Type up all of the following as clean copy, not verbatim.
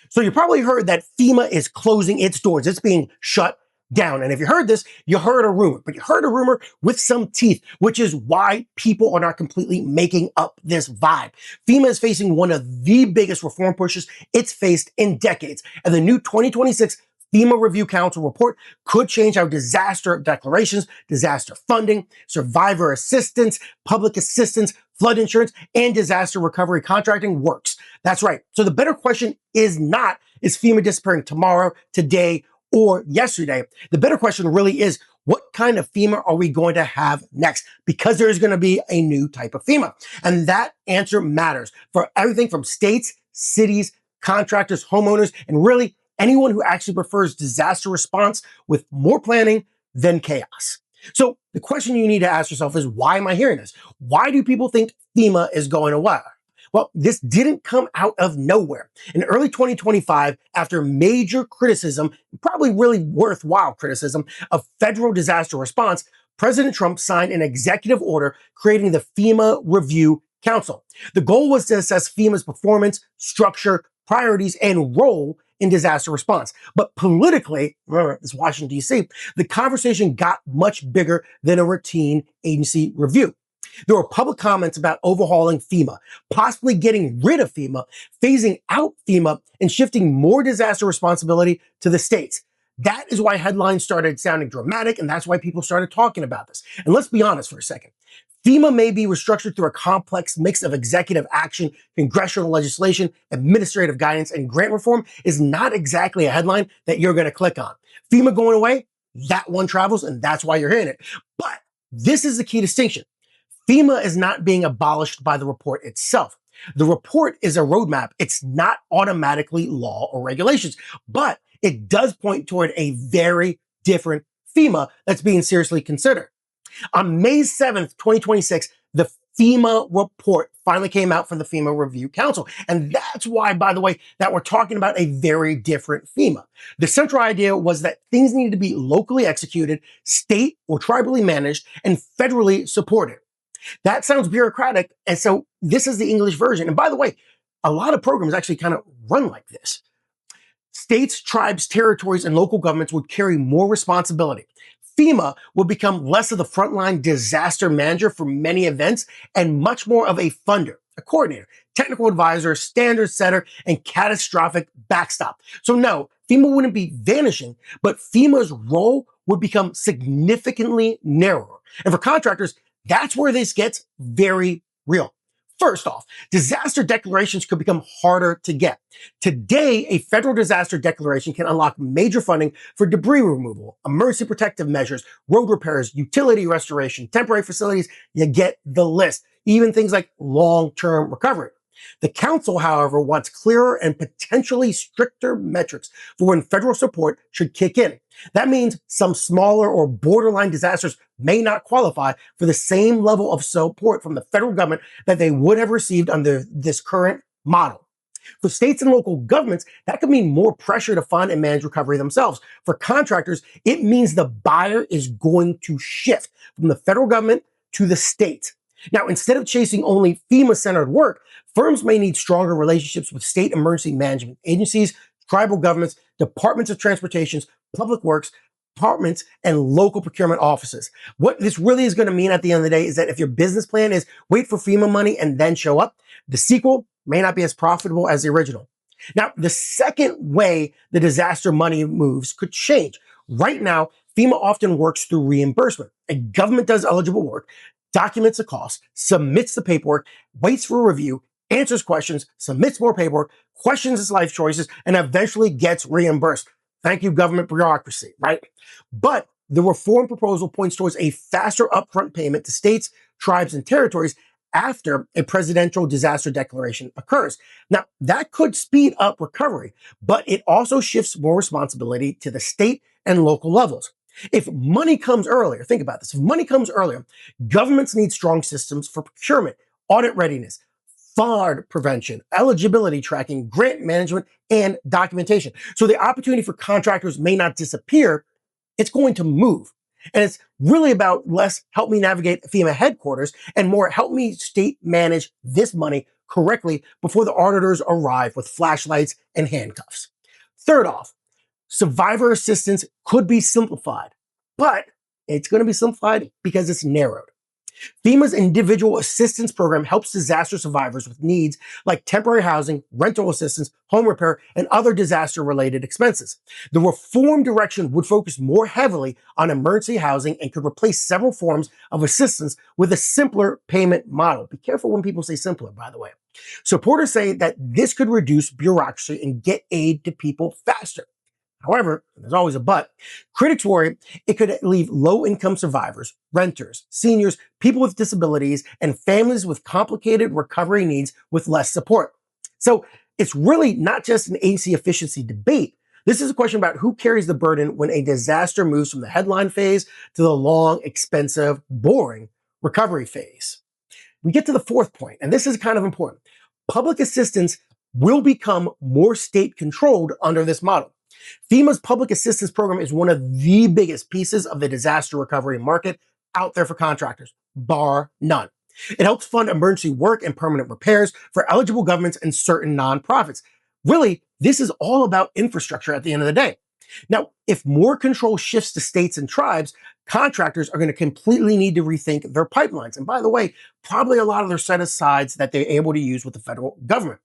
So you probably heard that FEMA is closing its doors. It's being shut down. And if you heard this, you heard a rumor, but you heard a rumor with some teeth, which is why people are not completely making up this vibe. FEMA is facing one of the biggest reform pushes it's faced in decades. And the new 2026 FEMA Review Council report could change how disaster declarations, disaster funding, survivor assistance, public assistance, flood insurance, and disaster recovery contracting works. That's right. So the better question is not, is FEMA disappearing tomorrow, today, or yesterday? The better question really is, what kind of FEMA are we going to have next? Because there's going to be a new type of FEMA. And that answer matters for everything from states, cities, contractors, homeowners, and really anyone who actually prefers disaster response with more planning than chaos. So the question you need to ask yourself is, why am I hearing this? Why do people think FEMA is going away? Well, this didn't come out of nowhere. In early 2025, after major criticism, probably really worthwhile criticism, of federal disaster response, President Trump signed an executive order creating the FEMA Review Council. The goal was to assess FEMA's performance, structure, priorities, and role in disaster response. But politically, remember, it's Washington, D.C., the conversation got much bigger than a routine agency review. There were public comments about overhauling FEMA, possibly getting rid of FEMA, phasing out FEMA, and shifting more disaster responsibility to the states. That is why headlines started sounding dramatic, and that's why people started talking about this. And let's be honest for a second. FEMA may be restructured through a complex mix of executive action, congressional legislation, administrative guidance, and grant reform is not exactly a headline that you're going to click on. FEMA going away, that one travels, and that's why you're hearing it. But this is the key distinction. FEMA is not being abolished by the report itself. The report is a roadmap. It's not automatically law or regulations, but it does point toward a very different FEMA that's being seriously considered. On May 7th, 2026, the FEMA report finally came out from the FEMA Review Council. And that's why, by the way, that we're talking about a very different FEMA. The central idea was that things needed to be locally executed, state or tribally managed, and federally supported. That sounds bureaucratic, and so this is the English version. And by the way, a lot of programs actually kind of run like this. States, tribes, territories, and local governments would carry more responsibility. FEMA would become less of the frontline disaster manager for many events and much more of a funder, a coordinator, technical advisor, standard setter, and catastrophic backstop. So no, FEMA wouldn't be vanishing, but FEMA's role would become significantly narrower. And for contractors, that's where this gets very real. First off, disaster declarations could become harder to get. Today, a federal disaster declaration can unlock major funding for debris removal, emergency protective measures, road repairs, utility restoration, temporary facilities. You get the list. Even things like long-term recovery. The council, however, wants clearer and potentially stricter metrics for when federal support should kick in. That means some smaller or borderline disasters may not qualify for the same level of support from the federal government that they would have received under this current model. For states and local governments, that could mean more pressure to fund and manage recovery themselves. For contractors, it means the buyer is going to shift from the federal government to the states. Now, instead of chasing only FEMA-centered work, firms may need stronger relationships with state emergency management agencies, tribal governments, departments of transportation, public works, departments, and local procurement offices. What this really is going to mean at the end of the day is that if your business plan is wait for FEMA money and then show up, the sequel may not be as profitable as the original. Now, the second way the disaster money moves could change. Right now, FEMA often works through reimbursement. A government does eligible work, documents the cost, submits the paperwork, waits for a review, answers questions, submits more paperwork, questions its life choices, and eventually gets reimbursed. Thank you, government bureaucracy, right? But the reform proposal points towards a faster upfront payment to states, tribes, and territories after a presidential disaster declaration occurs. Now, that could speed up recovery, but it also shifts more responsibility to the state and local levels. If money comes earlier, think about this. If money comes earlier, governments need strong systems for procurement, audit readiness, fraud prevention, eligibility tracking, grant management, and documentation. So the opportunity for contractors may not disappear, it's going to move. And it's really about less help me navigate FEMA headquarters and more help me state manage this money correctly before the auditors arrive with flashlights and handcuffs. Third off, survivor assistance could be simplified, but it's going to be simplified because it's narrowed. FEMA's individual assistance program helps disaster survivors with needs like temporary housing, rental assistance, home repair, and other disaster-related expenses. The reform direction would focus more heavily on emergency housing and could replace several forms of assistance with a simpler payment model. Be careful when people say simpler, by the way. Supporters say that this could reduce bureaucracy and get aid to people faster. However, there's always a but, critics worry it could leave low-income survivors, renters, seniors, people with disabilities, and families with complicated recovery needs with less support. So it's really not just an agency efficiency debate. This is a question about who carries the burden when a disaster moves from the headline phase to the long, expensive, boring recovery phase. We get to the fourth point, and this is kind of important. Public assistance will become more state-controlled under this model. FEMA's public assistance program is one of the biggest pieces of the disaster recovery market out there for contractors, bar none. It helps fund emergency work and permanent repairs for eligible governments and certain nonprofits. Really, this is all about infrastructure at the end of the day. Now, if more control shifts to states and tribes, contractors are going to completely need to rethink their pipelines. And by the way, probably a lot of their set-asides that they're able to use with the federal government.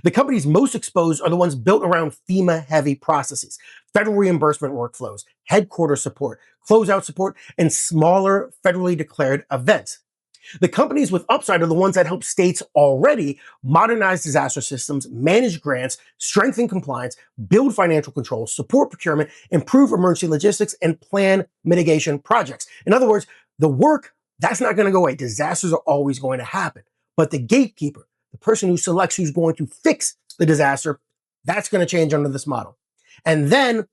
The companies most exposed are the ones built around FEMA-heavy processes, federal reimbursement workflows, headquarters support, closeout support, and smaller federally declared events. The companies with upside are the ones that help states already modernize disaster systems, manage grants, strengthen compliance, build financial controls, support procurement, improve emergency logistics, and plan mitigation projects. In other words, the work, that's not going to go away. Disasters are always going to happen. But the gatekeeper, the person who selects who's going to fix the disaster, that's going to change under this model. And then,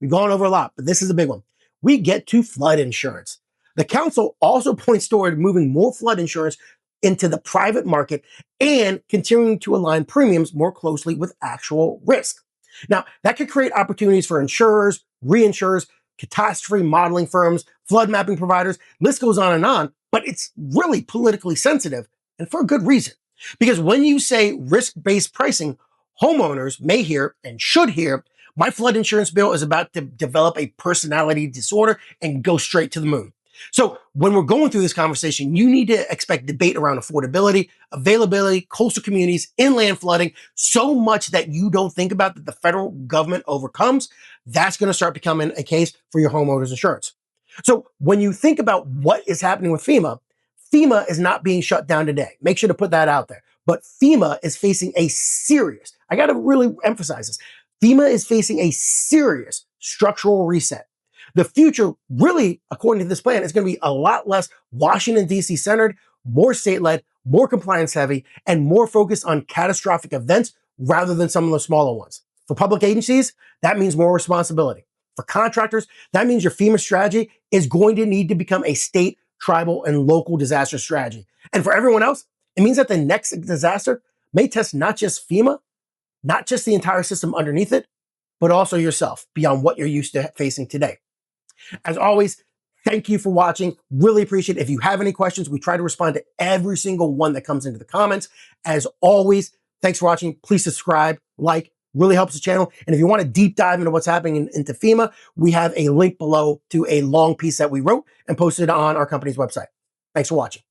we've gone over a lot, but this is a big one. We get to flood insurance. The council also points toward moving more flood insurance into the private market and continuing to align premiums more closely with actual risk. Now, that could create opportunities for insurers, reinsurers, catastrophe modeling firms, flood mapping providers, list goes on, but it's really politically sensitive. And for a good reason. Because when you say risk-based pricing, homeowners may hear and should hear, my flood insurance bill is about to develop a personality disorder and go straight to the moon. So when we're going through this conversation, you need to expect debate around affordability, availability, coastal communities, inland flooding, so much that you don't think about that the federal government overcomes. That's going to start becoming a case for your homeowner's insurance. So when you think about what is happening with FEMA is not being shut down today. Make sure to put that out there. But FEMA is facing a serious, I got to really emphasize this, FEMA is facing a serious structural reset. The future, really, according to this plan, is going to be a lot less Washington, D.C. centered, more state-led, more compliance-heavy, and more focused on catastrophic events rather than some of the smaller ones. For public agencies, that means more responsibility. For contractors, that means your FEMA strategy is going to need to become a state, tribal, and local disaster strategy. And for everyone else, it means that the next disaster may test not just FEMA, not just the entire system underneath it, but also yourself beyond what you're used to facing today. As always, thank you for watching. Really appreciate it. If you have any questions, we try to respond to every single one that comes into the comments. As always, thanks for watching. Please subscribe, like, really helps the channel. And if you want to deep dive into what's happening into FEMA, we have a link below to a long piece that we wrote and posted on our company's website. Thanks for watching.